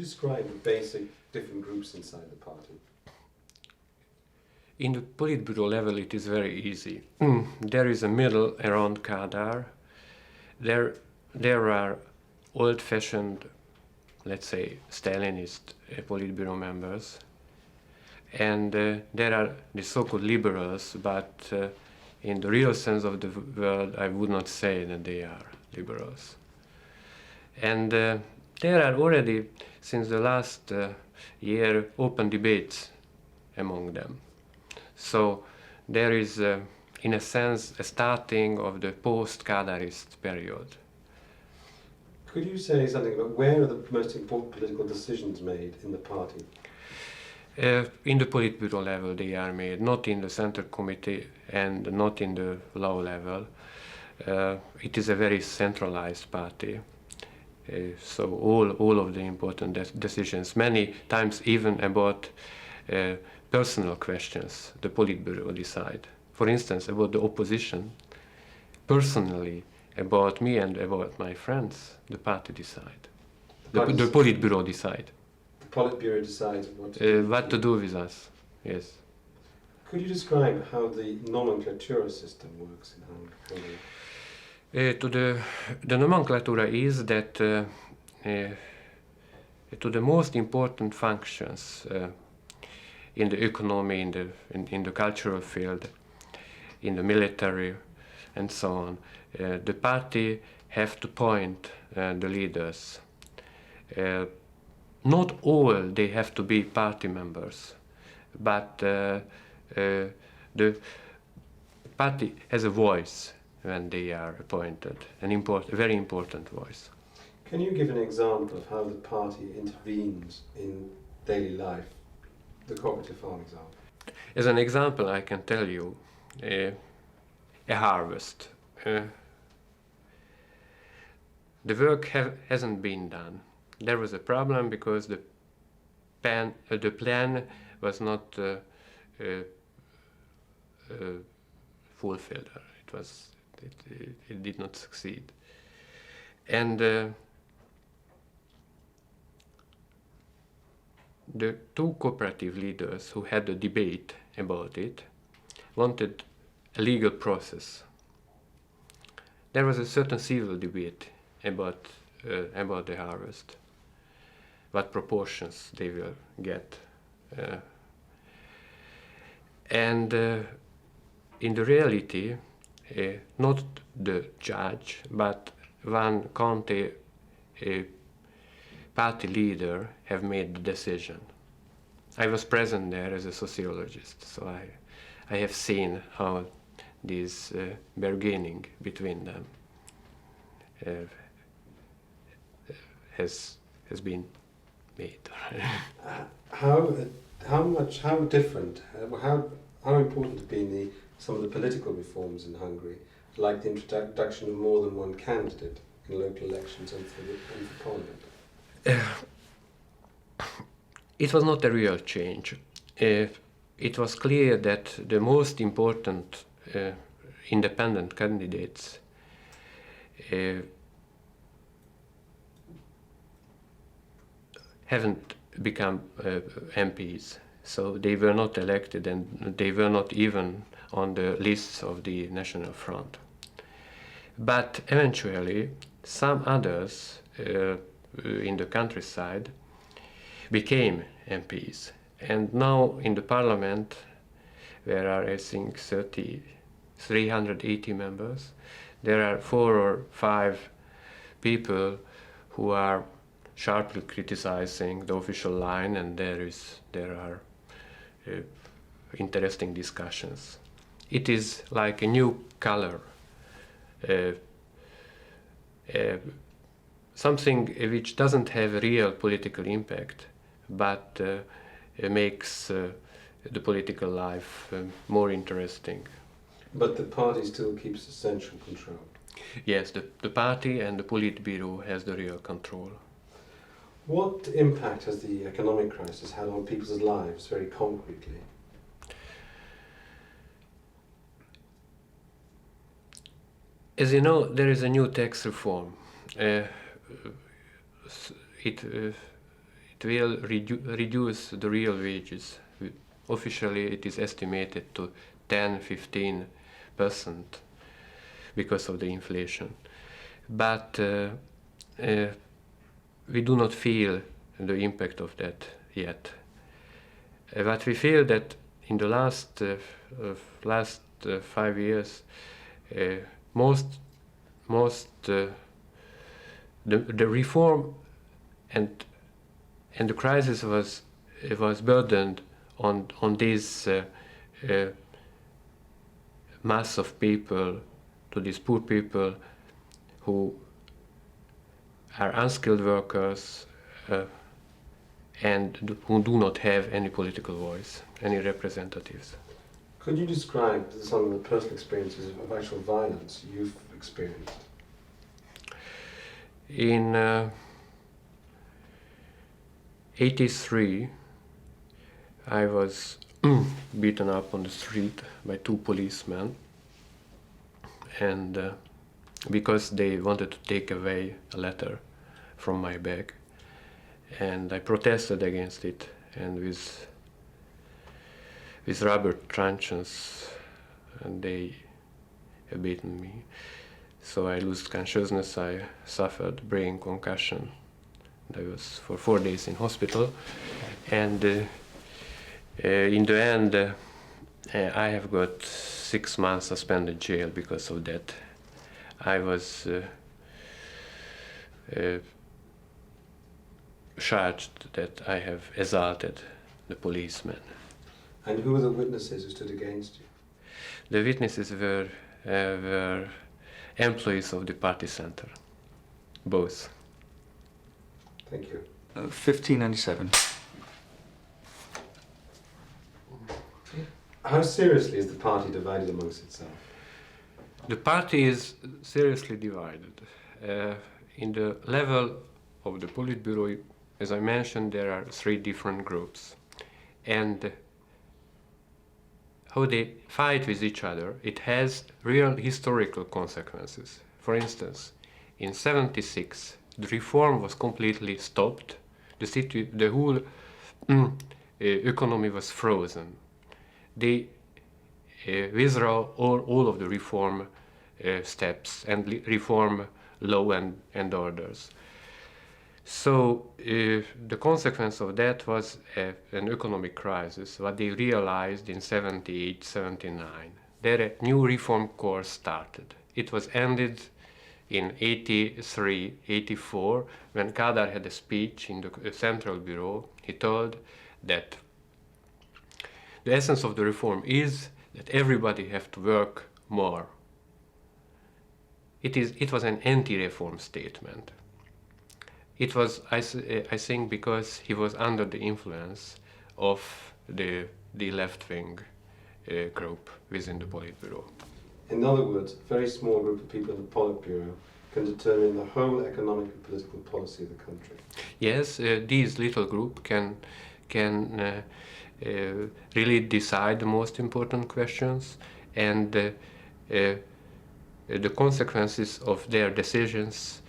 describe the basic different groups inside the party? In the Politburo level, it is very easy. There is a middle around Kadar. There are old-fashioned, let's say, Stalinist Politburo members. And there are the so-called liberals, but in the real sense of the word, I would not say that they are liberals. And there are already, since the last year, open debates among them. So there is, in a sense, a starting of the post-Kadarist period. Could you say something about where are the most important political decisions made in the party? In the Politburo level they are made, not in the Center Committee and not in the low level. It is a very centralized party. So all of the important decisions, many times even about personal questions, the Politburo decide. For instance, about the opposition, personally, about me and about my friends, the party decide. The Politburo decide. The Politburo decides what to do with us, yes. Could you describe how the nomenclatura system works in Hungary? The nomenclatura is that to the most important functions in the economy, in the cultural field, in the military, and so on, the party have to appoint the leaders. Not all they have to be party members, but the party has a voice when they are appointed, a very important voice. Can you give an example of how the party intervenes in daily life, the cooperative farm example? As an example, I can tell you a harvest. The work hasn't been done. There was a problem because the plan was not fulfilled. It did not succeed. And the two cooperative leaders who had a debate about it wanted a legal process. There was a certain civil debate about the harvest, what proportions they will get. And in the reality, not the judge, but one county party leader have made the decision. I was present there as a sociologist, so I have seen how this bargaining between them has been made. How different, how important have been some of the political reforms in Hungary, like the introduction of more than one candidate in local elections and for parliament? It was not a real change. It was clear that the most important independent candidates haven't become MPs, so they were not elected and they were not even on the lists of the National Front. But eventually, some others in the countryside became MPs. And now in the parliament, there are, I think, 380 members. There are 4 or 5 people who are sharply criticizing the official line, and there are interesting discussions. It is like a new color, something which doesn't have a real political impact, but makes the political life more interesting. But the party still keeps the central control? Yes, the party and the Politburo has the real control. What impact has the economic crisis had on people's lives, very concretely? As you know, there is a new tax reform. It will reduce the real wages. Officially, it is estimated to 10-15% because of the inflation. But we do not feel the impact of that yet. But we feel that in the last 5 years, the reform and the crisis was burdened on this mass of people, to these poor people who are unskilled workers and who do not have any political voice, any representatives. Could you describe some of the personal experiences of actual violence you've experienced? In 83, I was beaten up on the street by 2 policemen, and because they wanted to take away a letter from my bag, and I protested against it, and with rubber truncheons, and they have beaten me. So I lost consciousness, I suffered brain concussion. I was for 4 days in hospital, and in the end I have got 6 months suspended jail because of that. I was charged that I have assaulted the policeman. And who were the witnesses who stood against you? The witnesses were employees of the party center, both. Thank you. 1597. How seriously is the party divided amongst itself? The party is seriously divided. In the level of the Politburo, as I mentioned, there are 3 different groups. And how they fight with each other, it has real historical consequences. For instance, in 76, the reform was completely stopped. The whole economy was frozen. They withdraw all of the reform steps and reform law and orders. So the consequence of that was an economic crisis, what they realized in 78, 79. Their new reform course started. It was ended in 83, 84, when Kadar had a speech in the Central Bureau. He told that the essence of the reform is that everybody have to work more. It was an anti-reform statement. It was, I think, because he was under the influence of the left-wing group within the Politburo. In other words, a very small group of people in the Politburo can determine the whole economic and political policy of the country. Yes, this little group can really decide the most important questions, and the consequences of their decisions